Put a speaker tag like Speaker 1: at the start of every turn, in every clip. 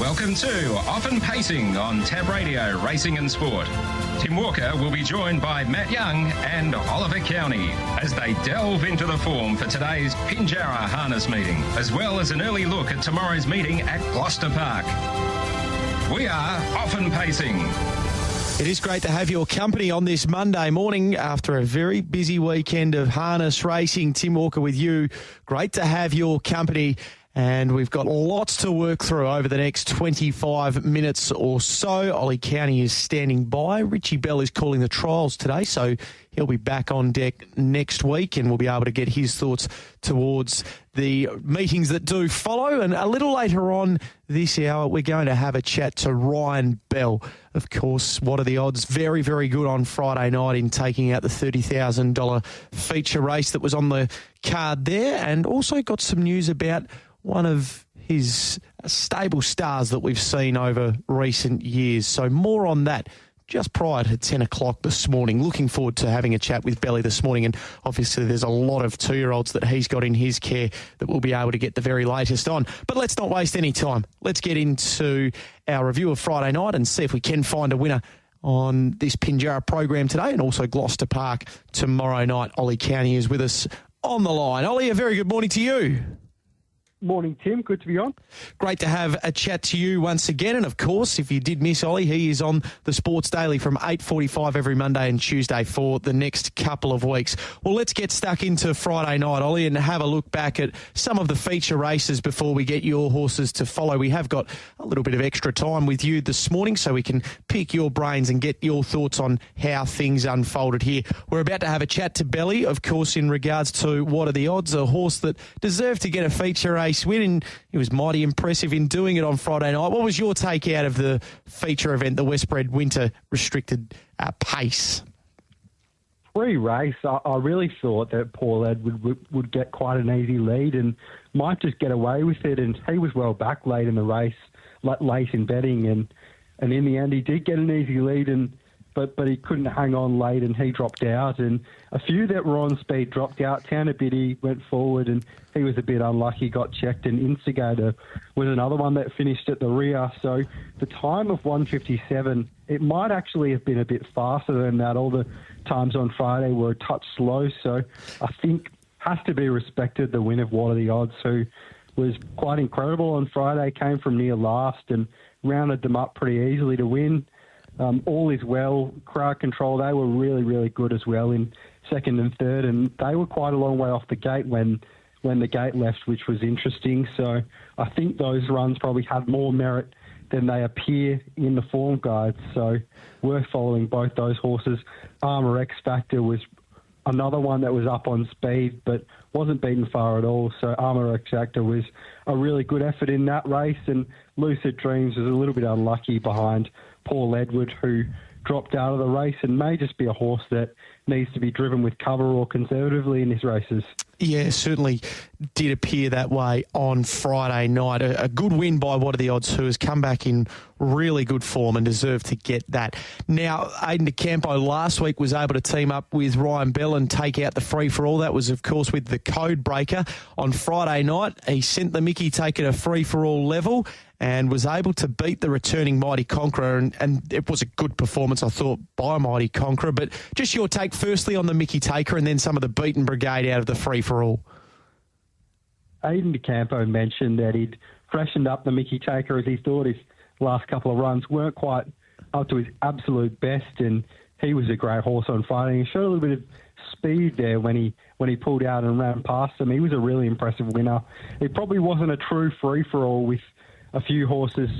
Speaker 1: Welcome to Often Pacing on Tab Radio Racing and Sport. Tim Walker will be joined by Matt Young and Oliver County as they delve into the form for today's Pinjarra harness meeting, as well as an early look at tomorrow's meeting at Gloucester Park. We are Often Pacing.
Speaker 2: It is great to have your company on this Monday morning after a very busy weekend of harness racing. Tim Walker with you. Great to have your company. And we've got lots to work through over the next 25 minutes or so. Ollie County is standing by. Richie Bell is calling the trials today, so he'll be back on deck next week and we'll be able to get his thoughts towards the meetings that do follow. And a little later on this hour, we're going to have a chat to Ryan Bell. Of course, what are the odds? Very, very good on Friday night in taking out the $30,000 feature race that was on the card there. And also got some news about one of his stable stars that we've seen over recent years. So more on that just prior to 10 o'clock this morning. Looking forward to having a chat with Belly this morning. And obviously there's a lot of 2-year-olds that he's got in his care that we'll be able to get the very latest on. But let's not waste any time. Let's get into our review of Friday night and see if we can find a winner on this Pinjarra program today, and also Gloucester Park tomorrow night. Ollie County is with us on the line. Ollie, a very good morning to you.
Speaker 3: Morning, Tim. Good to be on.
Speaker 2: Great to have a chat to you once again. And, of course, if you did miss Ollie, he is on the Sports Daily from 8:45 every Monday and Tuesday for the next couple of weeks. Well, let's get stuck into Friday night, Ollie, and have a look back at some of the feature races before we get your horses to follow. We have got a little bit of extra time with you this morning so we can pick your brains and get your thoughts on how things unfolded here. We're about to have a chat to Belly, of course, in regards to what are the odds, a horse that deserved to get a feature race win, and he was mighty impressive in doing it on Friday night. What was your take out of the feature event, the Westbred Winter Restricted Pace?
Speaker 3: Pre-race, I really thought that Paul Edward would get quite an easy lead and might just get away with it, and he was well back late in the race, late in betting, and in the end he did get an easy lead, but he couldn't hang on late and he dropped out, and a few that were on speed dropped out. Towner Biddy went forward and he was a bit unlucky, got checked, and Instigator was another one that finished at the rear. So the time of 1:57, it might actually have been a bit faster than that. All the times on Friday were a touch slow, so I think has to be respected, the win of What Are the Odds, who was quite incredible on Friday, came from near last and rounded them up pretty easily to win. All is well. Crowd control, they were really, really good as well in second and third, and they were quite a long way off the gate when the gate left, which was interesting. So I think those runs probably had more merit than they appear in the form guides. So worth following both those horses. Armour X Factor was another one that was up on speed but wasn't beaten far at all. So Armour X Factor was a really good effort in that race, and Lucid Dreams was a little bit unlucky behind Paul Edward, who dropped out of the race and may just be a horse that needs to be driven with cover or conservatively in his races.
Speaker 2: Yeah, certainly did appear that way on Friday night. A good win by What Are the Odds, who has come back in really good form and deserved to get that. Now, Aidan DeCampo last week was able to team up with Ryan Bell and take out the free-for-all. That was, of course, with the Code Breaker. On Friday night, he sent the Mickey take at a free-for-all level and was able to beat the returning Mighty Conqueror, and it was a good performance, I thought, by Mighty Conqueror. But just your take firstly on the Mickey Taker and then some of the beaten brigade out of the free-for-all.
Speaker 3: Aidan DeCampo mentioned that he'd freshened up the Mickey Taker as he thought his last couple of runs weren't quite up to his absolute best, and he was a great horse on Friday. He showed a little bit of speed there when he pulled out and ran past him. He was a really impressive winner. It probably wasn't a true free-for-all with a few horses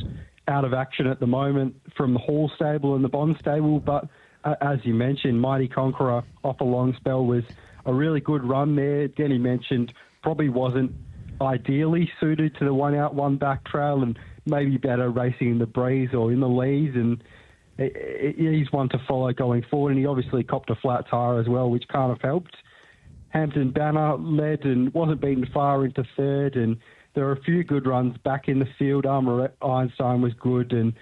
Speaker 3: out of action at the moment from the Hall stable and the Bond stable, but as you mentioned, Mighty Conqueror off a long spell was a really good run there. Again, he mentioned probably wasn't ideally suited to the one out, one back trail, and maybe better racing in the breeze or in the leads, and he's one to follow going forward, and he obviously copped a flat tyre as well, which kind of helped. Hampton Banner led and wasn't beaten far into third, and there were a few good runs back in the field. Armour Einstein was good, and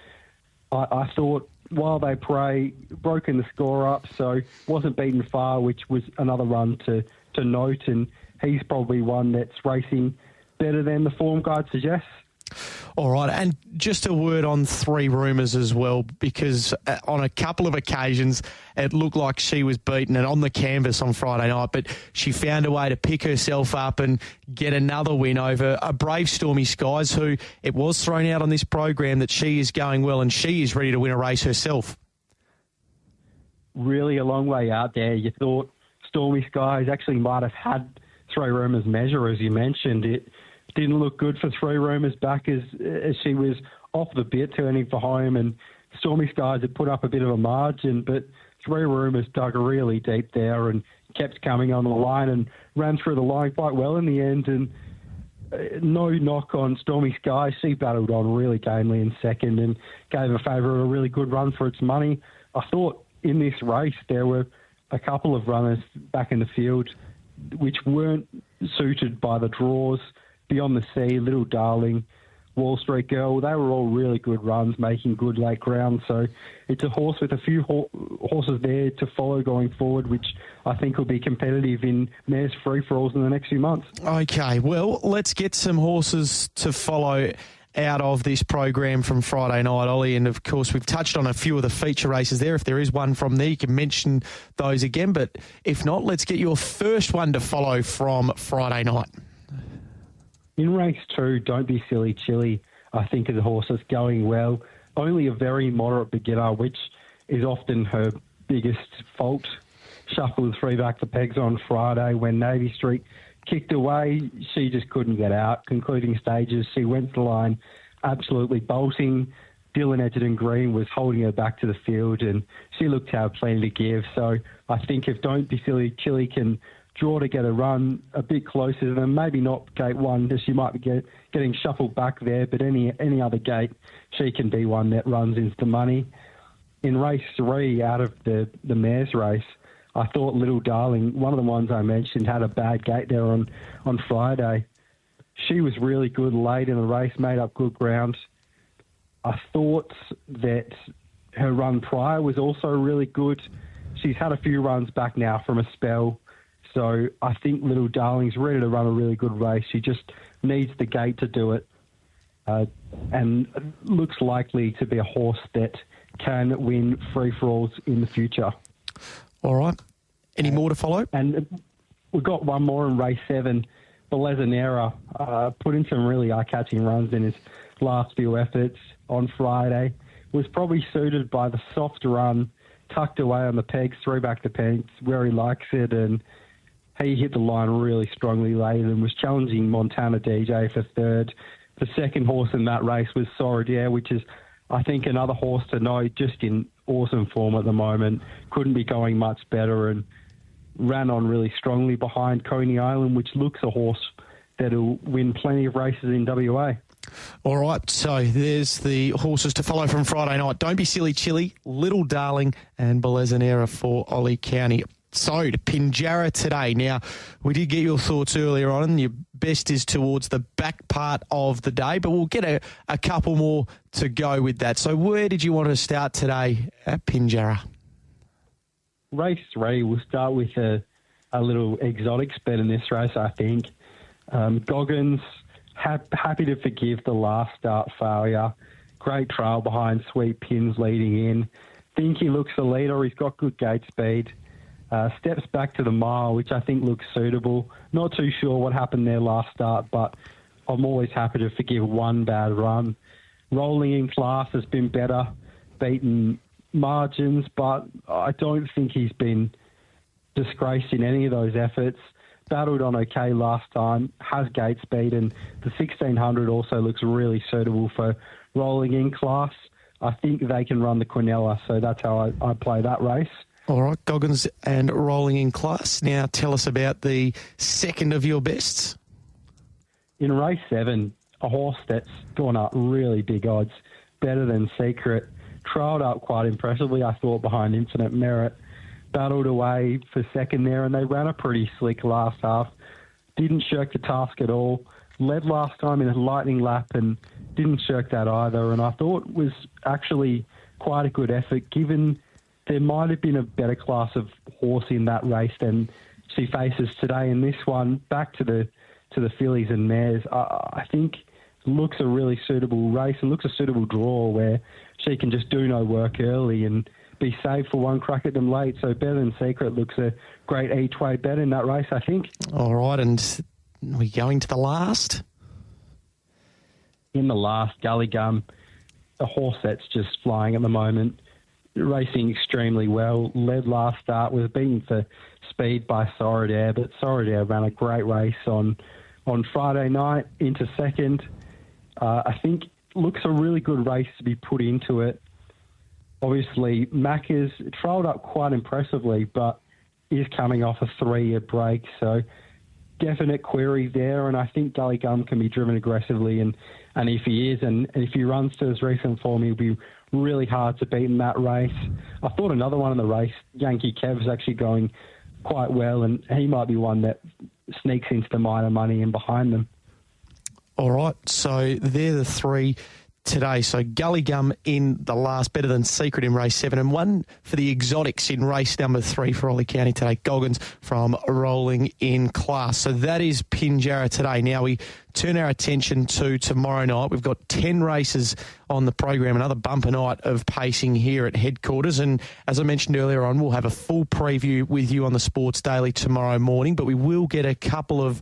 Speaker 3: I thought While They Pray broken the score up, so wasn't beaten far, which was another run to note, and he's probably one that's racing better than the form guide suggests.
Speaker 2: All right, and just a word on Three Rumours as well, because on a couple of occasions it looked like she was beaten and on the canvas on Friday night, but she found a way to pick herself up and get another win over a brave Stormy Skies, who it was thrown out on this program that she is going well and she is ready to win a race herself.
Speaker 3: Really a long way out there. You thought Stormy Skies actually might have had Three Rumours measure, as you mentioned. It didn't look good for Three Rumours back as she was off the bit turning for home, and Stormy Skies had put up a bit of a margin, but Three Rumours dug really deep there and kept coming on the line and ran through the line quite well in the end. And no knock on Stormy Skies. She battled on really gamely in second and gave a favourite a really good run for its money. I thought in this race there were a couple of runners back in the field which weren't suited by the draws. Beyond the Sea, Little Darling, Wall Street Girl, they were all really good runs, making good late ground. So it's a horse with a few horses there to follow going forward, which I think will be competitive in mares free-for-alls in the next few months.
Speaker 2: Okay, well, let's get some horses to follow out of this program from Friday night, Ollie. And, of course, we've touched on a few of the feature races there. If there is one from there, you can mention those again. But if not, let's get your first one to follow from Friday night.
Speaker 3: In race 2, Don't Be Silly Chili, I think of the horse that's going well. Only a very moderate beginner, which is often her biggest fault. Shuffled 3 back to pegs on Friday when Navy Street kicked away. She just couldn't get out. Concluding stages, she went to the line absolutely bolting. Dylan Edgerton Green was holding her back to the field and she looked to have plenty to give. So I think if Don't Be Silly Chili can draw to get a run a bit closer to them, maybe not gate 1, as she might be getting shuffled back there, but any other gate, she can be one that runs into the money. In race 3, out of the mares race, I thought Little Darling, one of the ones I mentioned, had a bad gate there on Friday. She was really good late in the race, made up good ground. I thought that her run prior was also really good. She's had a few runs back now from a spell. So I think Little Darling's ready to run a really good race. She just needs the gate to do it, and looks likely to be a horse that can win free-for-alls in the future.
Speaker 2: All right. Any more to follow?
Speaker 3: And we've got one more in race 7. Belezanera put in some really eye-catching runs in his last few efforts on Friday. Was probably suited by the soft run, tucked away on the pegs, 3 back to pegs, where he likes it, and he hit the line really strongly late and was challenging Montana DJ for third. The second horse in that race was Soradier, which is, I think, another horse to know, just in awesome form at the moment. Couldn't be going much better and ran on really strongly behind Coney Island, which looks a horse that'll win plenty of races in WA.
Speaker 2: All right, so there's the horses to follow from Friday night. Don't Be Silly Chili, Little Darling and Belezanera for Ollie County. So, to Pinjarra today. Now, we did get your thoughts earlier on, and your best is towards the back part of the day, but we'll get a couple more to go with that. So, where did you want to start today at Pinjarra?
Speaker 3: Race 3, we'll start with a little exotic bet in this race, I think. Goggins, happy to forgive the last start failure. Great trail behind Sweet Pins leading in. Think he looks the leader. He's got good gate speed. Steps back to the mile, which I think looks suitable. Not too sure what happened there last start, but I'm always happy to forgive one bad run. Rolling in Class has been better, beaten margins, but I don't think he's been disgraced in any of those efforts. Battled on okay last time, has gate speed, and the 1600 also looks really suitable for Rolling in Class. I think they can run the Quinella, so that's how I play that race.
Speaker 2: All right, Goggins and Rolling in Class. Now tell us about the second of your bests.
Speaker 3: In race 7, a horse that's gone up really big odds, Better Than Secret, trialled up quite impressively, I thought, behind Infinite Merit. Battled away for second there, and they ran a pretty slick last half. Didn't shirk the task at all. Led last time in a lightning lap and didn't shirk that either, and I thought was actually quite a good effort, given there might have been a better class of horse in that race than she faces today. In this one, back to the fillies and mares, I think looks a really suitable race and looks a suitable draw where she can just do no work early and be saved for one crack at them late. So Better Than Secret looks a great each-way bet in that race, I think.
Speaker 2: All right, and we're going to the last?
Speaker 3: In the last, Gully Gum, a horse that's just flying at the moment, racing extremely well. Led last start, was beaten for speed by Soradair, but Soradair ran a great race on Friday night into second. I think looks a really good race to be put into it. Obviously, Macca's trailed up quite impressively, but is coming off a 3-year break, so definite query there, and I think Gully Gum can be driven aggressively, and if he is, and if he runs to his recent form, he'll be really hard to beat in that race. I thought another one in the race, Yankee Kev, is actually going quite well, and he might be one that sneaks into the minor money and behind them.
Speaker 2: All right, so they're the three today. So Gully Gum in the last, Better Than Secret in race 7, and one for the exotics in race number 3 for Ollie County today. Goggins from Rolling in Class. So that is Pinjarra today. Now we turn our attention to tomorrow night. We've got 10 races on the program, another bumper night of pacing here at headquarters. And as I mentioned earlier on, we'll have a full preview with you on the Sports Daily tomorrow morning, but we will get a couple of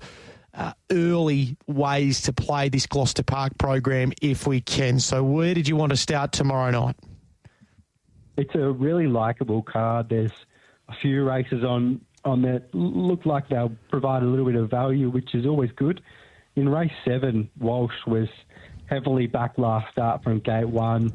Speaker 2: early ways to play this Gloucester Park program if we can. So where did you want to start tomorrow night?
Speaker 3: It's a really likeable card. There's a few races on that look like they'll provide a little bit of value, which is always good. In race 7, Walsh was heavily back last start from gate 1,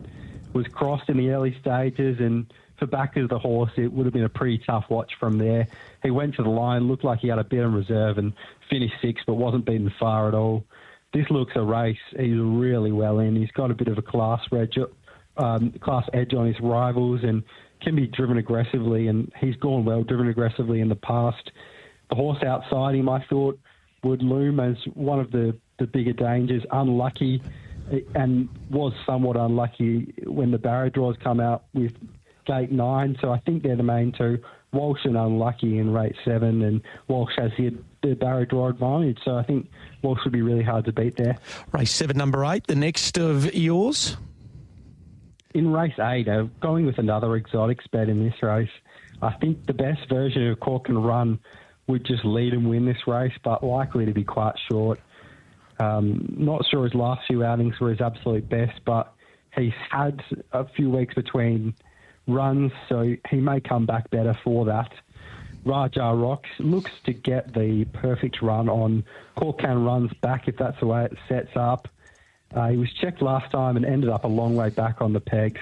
Speaker 3: was crossed in the early stages, and for backers of the horse, it would have been a pretty tough watch from there. He went to the line, looked like he had a bit in reserve and finished 6th, but wasn't beaten far at all. This looks a race he's really well in. He's got a bit of a class edge on his rivals and can be driven aggressively, and he's gone well driven aggressively in the past. The horse outside him, I thought, would loom as one of the bigger dangers. Unlucky, and was somewhat unlucky when the barrier draws come out with gate 9, so I think they're the main two. Walsh and unlucky in race 7, and Walsh has the barrier draw advantage, so I think Walsh would be really hard to beat there. Race
Speaker 2: 7, number 8, the next of yours?
Speaker 3: In race 8, going with another exotics bet in this race, I think the best version of Cork and Run would just lead and win this race, but likely to be quite short. Not sure his last few outings were his absolute best, but he's had a few weeks between runs, so he may come back better for that. Raja Rocks looks to get the perfect run on Cork Can Run's back if that's the way it sets up. He was checked last time and ended up a long way back on the pegs.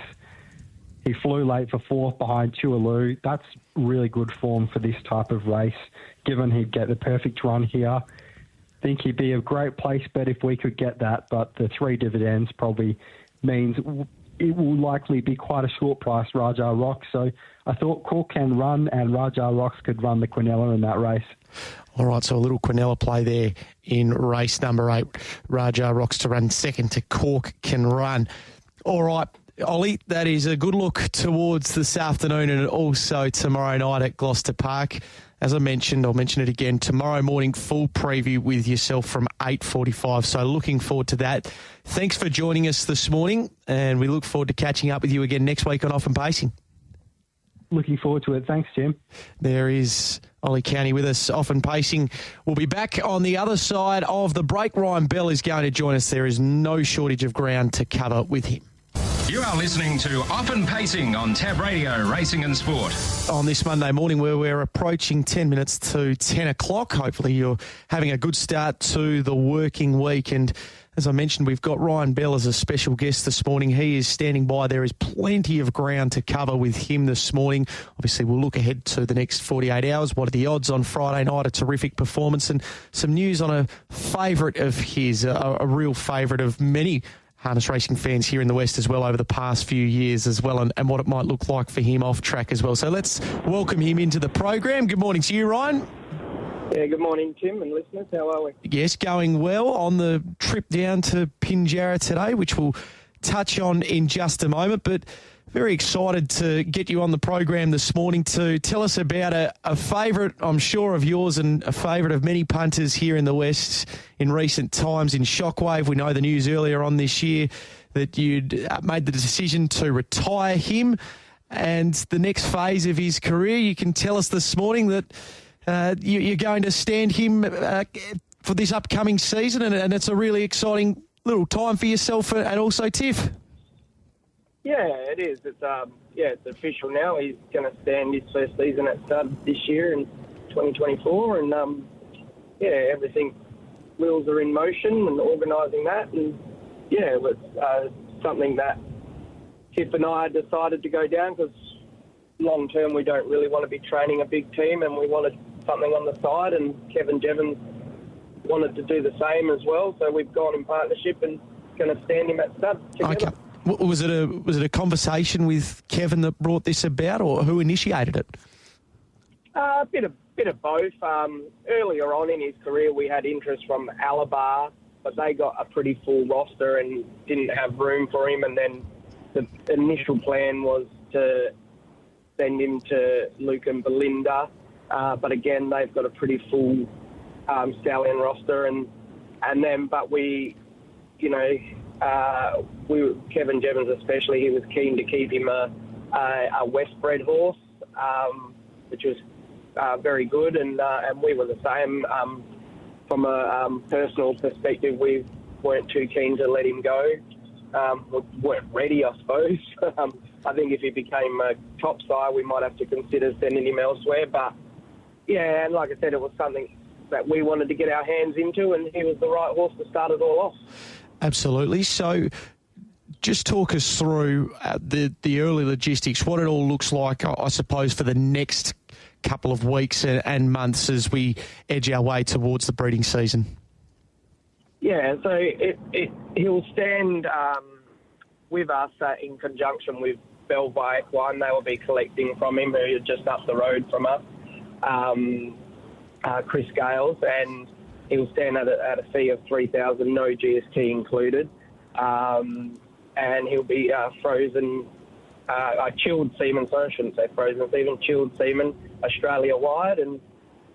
Speaker 3: He flew late for 4th behind Tualoo. That's really good form for this type of race, given he'd get the perfect run here. I think he'd be a great place bet if we could get that, but the 3 dividends probably means it will likely be quite a short price, Raja Rocks. So I thought Cork Can Run and Raja Rocks could run the Quinella in that race.
Speaker 2: All right, so a little Quinella play there in race number 8. Raja Rocks to run second to Cork Can Run. All right, Ollie, that is a good look towards this afternoon and also tomorrow night at Gloucester Park. As I mentioned, I'll mention it again, tomorrow morning, full preview with yourself from 8:45. So looking forward to that. Thanks for joining us this morning, and we look forward to catching up with you again next week on Off and Pacing.
Speaker 3: Looking forward to it. Thanks, Jim.
Speaker 2: There is Ollie County with us, Off and Pacing. We'll be back on the other side of the break. Ryan Bell is going to join us. There is no shortage of ground to cover with him.
Speaker 1: You are listening to Off and Pacing on Tab Radio, Racing and Sport.
Speaker 2: On this Monday morning where we're approaching 10 minutes to 10 o'clock. Hopefully you're having a good start to the working week. And as I mentioned, we've got Ryan Bell as a special guest this morning. He is standing by. There is plenty of ground to cover with him this morning. Obviously, we'll look ahead to the next 48 hours. What are the odds on Friday night? A terrific performance and some news on a favourite of his, a real favourite of many harness racing fans here in the West as well over the past few years as well, and what it might look like for him off track as well. So let's welcome him into the program. Good morning to you, Ryan.
Speaker 4: Yeah, good morning, Tim and listeners. How are we?
Speaker 2: Yes, going well on the trip down to Pinjarra today, which we'll touch on in just a moment. But very excited to get you on the program this morning to tell us about a favourite, I'm sure, of yours and a favourite of many punters here in the West in recent times in Shockwave. We know the news earlier on this year that you'd made the decision to retire him, and the next phase of his career, you can tell us this morning that you're going to stand him for this upcoming season, and it's a really exciting little time for yourself and also Tiff.
Speaker 4: Yeah, it is. It's official now. He's going to stand his first season at stud this year in 2024, and everything, wheels are in motion and organising that, and it was something that Tiff and I decided to go down because long term we don't really want to be training a big team, and we wanted something on the side, and Kevin Jevons wanted to do the same as well, so we've gone in partnership and going to stand him at stud together.
Speaker 2: Okay. Was it a conversation with Kevin that brought this about, or who initiated it?
Speaker 4: A bit of both. Earlier on in his career, we had interest from Alabar, but they got a pretty full roster and didn't have room for him. And then the initial plan was to send him to Luke and Belinda, but again, they've got a pretty full stallion roster. But we, Kevin Jevons especially, he was keen to keep him a West-bred horse, which was very good, and we were the same. From a personal perspective, we weren't too keen to let him go. We weren't ready, I suppose. I think if he became a top sire, we might have to consider sending him elsewhere. But, and like I said, it was something that we wanted to get our hands into, and he was the right horse to start it all off.
Speaker 2: Absolutely. So just talk us through the early logistics, what it all looks like, I suppose, for the next couple of weeks and months as we edge our way towards the breeding season.
Speaker 4: Yeah, so he'll stand with us in conjunction with Belvire Equine. They will be collecting from him, who are just up the road from us, Chris Gales, and he'll stand at a fee of $3,000, no GST included, and he'll be frozen, chilled semen, so I shouldn't say frozen semen, chilled semen, Australia-wide, and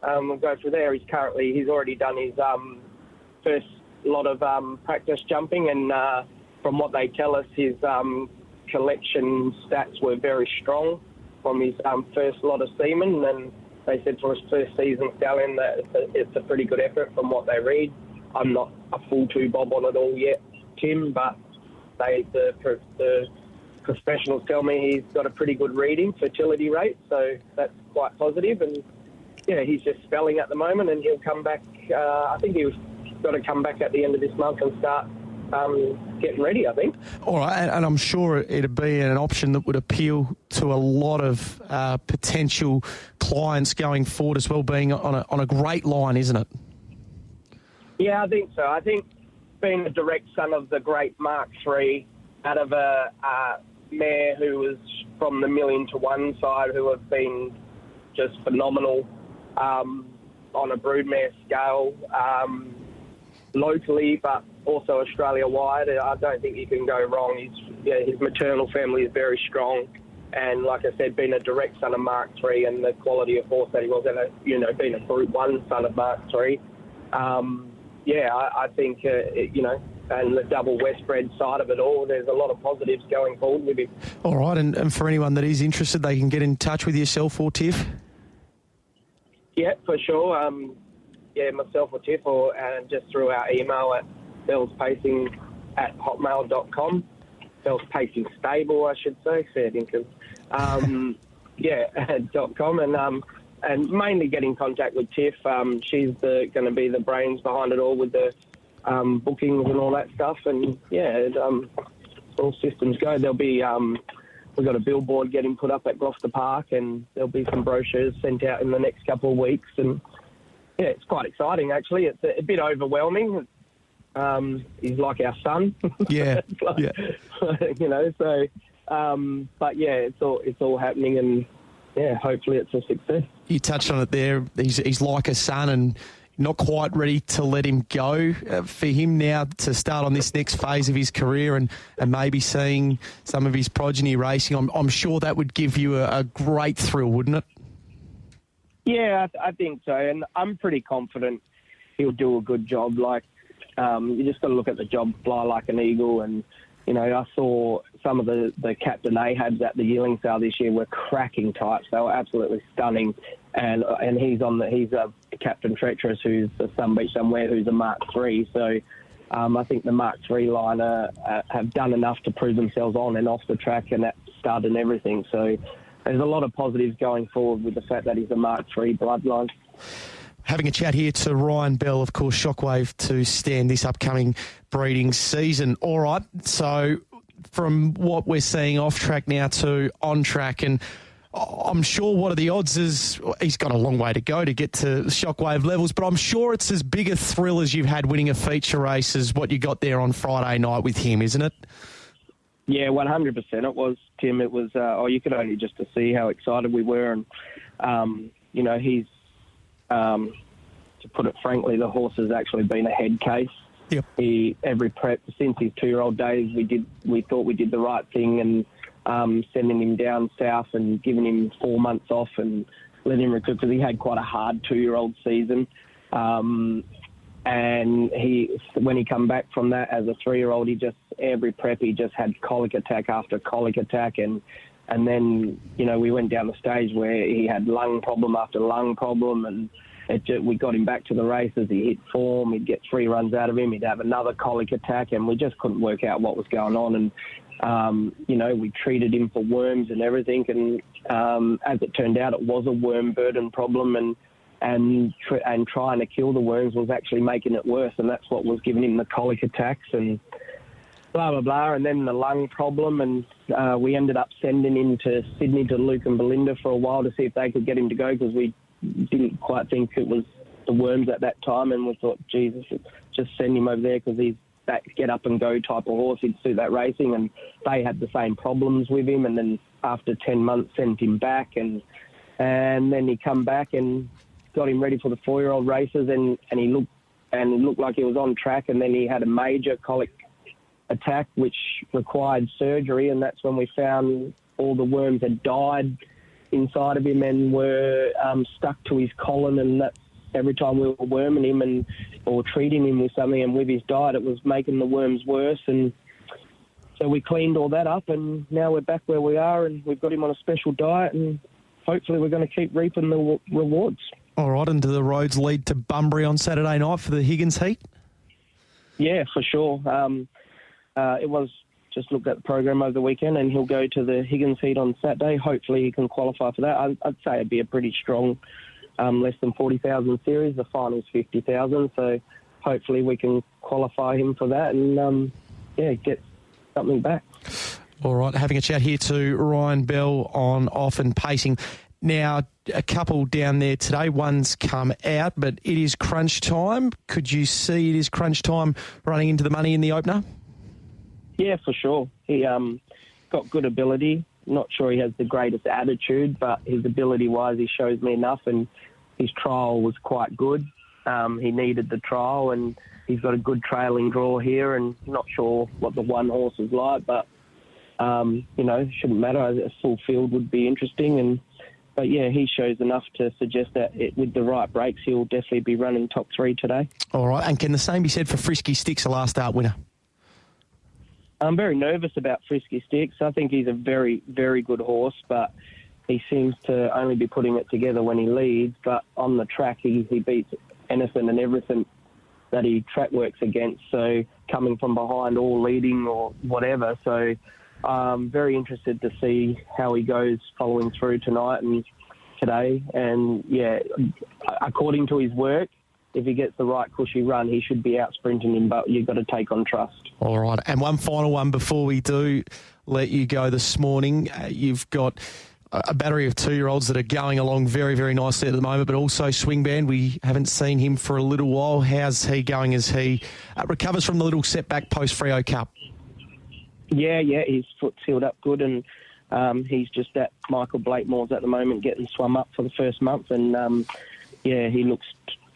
Speaker 4: we'll go through there. He's already done his first lot of practice jumping, and from what they tell us, his collection stats were very strong from his first lot of semen, and they said for his first season stallion that it's a pretty good effort from what they read. I'm not a full two-bob on it all yet, Tim, but the professionals tell me he's got a pretty good reading fertility rate, so that's quite positive. And he's just spelling at the moment, and he'll come back. I think he's got to come back at the end of this month and start getting ready, I think.
Speaker 2: All right, and I'm sure it'd be an option that would appeal to a lot of potential clients going forward as well, being on a great line, isn't it?
Speaker 4: Yeah, I think so. I think being a direct son of the great Mark III, out of a mare who was from the 1,000,000-to-1 side, who have been just phenomenal on a broodmare scale, locally, but also Australia-wide. I don't think you can go wrong. His maternal family is very strong, and like I said, being a direct son of Mark III and the quality of horse that he was, and being a Group 1 son of Mark III, I think and the double Westbred side of it all, there's a lot of positives going forward with him. All
Speaker 2: right, and for anyone that is interested, they can get in touch with yourself or Tiff?
Speaker 4: Yeah, for sure. Myself or Tiff, or just through our email at bellspacing@hotmail.com. Bell's Pacing Stable, I should say, fair dinkum. .com, and mainly get in contact with Tiff. She's going to be the brains behind it all with the bookings and all that stuff. And all systems go. There'll be we've got a billboard getting put up at Gloucester Park, and there'll be some brochures sent out in the next couple of weeks. And it's quite exciting, actually. It's a bit overwhelming. He's like our son.
Speaker 2: Yeah.
Speaker 4: But it's all happening, and hopefully it's a success.
Speaker 2: You touched on it there. He's like a son, and not quite ready to let him go. For him now to start on this next phase of his career and maybe seeing some of his progeny racing, I'm sure that would give you a great thrill, wouldn't it?
Speaker 4: Yeah, I think so, and I'm pretty confident he'll do a good job. Like, you just got to look at the job, fly like an eagle, and you know, I saw some of the Captain Ahabs at the yearling sale this year were cracking types. They were absolutely stunning, and he's a Captain Treacherous, who's a Sun Beach Somewhere, who's a Mark III. So I think the Mark III line have done enough to prove themselves on and off the track and at stud and everything. So there's a lot of positives going forward with the fact that he's a Mark III bloodline.
Speaker 2: Having a chat here to Ryan Bell, of course, Shockwave to stand this upcoming breeding season. All right, so from what we're seeing off track now to on track, and I'm sure what are the odds is he's got a long way to go to get to Shockwave levels, but I'm sure it's as big a thrill as you've had winning a feature race as what you got there on Friday night with him, isn't it?
Speaker 4: Yeah, 100% it was, Tim. It was, you could only just to see how excited we were. And, you know, he's, to put it frankly, the horse has actually been a head case.
Speaker 2: Yep.
Speaker 4: Every prep since his 2-year-old days, we thought we did the right thing, and sending him down south and giving him 4 months off and letting him recruit, because he had quite a hard 2-year-old season. And when he come back from that as a 3-year-old, every prep he just had colic attack after colic attack, and then, you know, we went down the stage where he had lung problem after lung problem, and we got him back to the races. He hit form. He'd get 3 runs out of him. He'd have another colic attack, and we just couldn't work out what was going on. And, you know, we treated him for worms and everything, and as it turned out, it was a worm burden problem, and trying to kill the worms was actually making it worse, and that's what was giving him the colic attacks and blah, blah, blah, and then the lung problem, and we ended up sending him to Sydney to Luke and Belinda for a while to see if they could get him to go, because we didn't quite think it was the worms at that time, and we thought, Jesus, just send him over there, because he's that get-up-and-go type of horse. He'd suit that racing, and they had the same problems with him, and then after 10 months sent him back, and then he come back and got him ready for the 4-year-old races, and he looked like he was on track, and then he had a major colic attack which required surgery, and that's when we found all the worms had died inside of him and were stuck to his colon, and that's every time we were worming him or treating him with something, and with his diet it was making the worms worse, and so we cleaned all that up, and now we're back where we are, and we've got him on a special diet, and hopefully we're going to keep reaping the rewards. All
Speaker 2: right, and do the roads lead to Bunbury on Saturday night for the Higgins heat? Yeah,
Speaker 4: for sure. It was just looked at the program over the weekend, and he'll go to the Higgins heat on Saturday. Hopefully he can qualify for that. I'd say it'd be a pretty strong, less than 40,000 series. The final's 50,000, so hopefully we can qualify him for that and, get something back.
Speaker 2: All right, having a chat here to Ryan Bell on off and pacing. Now, a couple down there today. One's come out, but it is crunch time. Could you see it is crunch time running into the money in the opener?
Speaker 4: Yeah, for sure. He got good ability. Not sure he has the greatest attitude, but his ability-wise, he shows me enough, and his trial was quite good. He needed the trial, and he's got a good trailing draw here, and not sure what the one horse is like, but, shouldn't matter. A full field would be interesting, but yeah, he shows enough to suggest that with the right breaks, he'll definitely be running top 3 today.
Speaker 2: All right, and can the same be said for Frisky Sticks, a last start winner?
Speaker 4: I'm very nervous about Frisky Sticks. I think he's a very, very good horse, but he seems to only be putting it together when he leads. But on the track, he beats anything and everything that he track works against. So coming from behind or leading or whatever. So I'm very interested to see how he goes following through tonight and today. And, yeah, according to his work, if he gets the right cushy run, he should be out sprinting him, but you've got to take on trust.
Speaker 2: All right. And one final one before we do let you go this morning. You've got a battery of 2-year-olds that are going along very, very nicely at the moment, but also Swingband. We haven't seen him for a little while. How's he going as he recovers from the little setback post-Freo Cup? Yeah, his foot's healed up good, and he's just at Michael Blakemore's at the moment getting swum up for the first month, and, he looks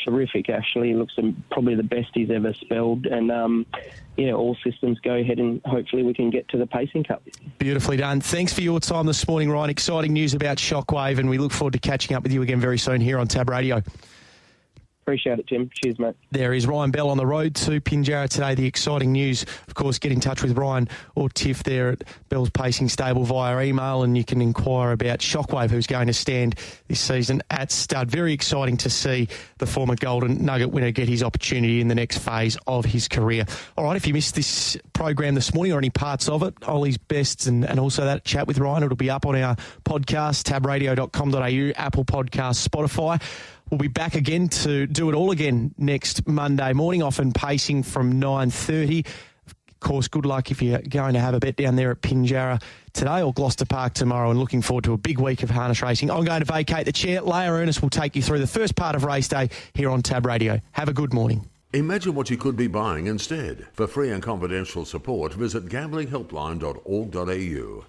Speaker 4: terrific, actually. He looks probably the best he's ever spelled. And, all systems go ahead, and hopefully we can get to the Pacing Cup.
Speaker 2: Beautifully done. Thanks for your time this morning, Ryan. Exciting news about Shockwave, and we look forward to catching up with you again very soon here on Tab Radio.
Speaker 4: Appreciate it, Tim. Cheers, mate.
Speaker 2: There is Ryan Bell on the road to Pinjarra today. The exciting news, of course, get in touch with Ryan or Tiff there at Bell's Pacing Stable via email, and you can inquire about Shockwave, who's going to stand this season at stud. Very exciting to see the former Golden Nugget winner get his opportunity in the next phase of his career. All right, if you missed this program this morning or any parts of it, Ollie's Best and also that chat with Ryan, it'll be up on our podcast, tabradio.com.au, Apple Podcasts, Spotify. We'll be back again to do it all again next Monday morning, often pacing from 9:30. Of course, good luck if you're going to have a bet down there at Pinjarra today or Gloucester Park tomorrow, and looking forward to a big week of harness racing. I'm going to vacate the chair. Leah Ernest will take you through the first part of race day here on Tab Radio. Have a good morning.
Speaker 5: Imagine what you could be buying instead. For free and confidential support, visit gamblinghelpline.org.au.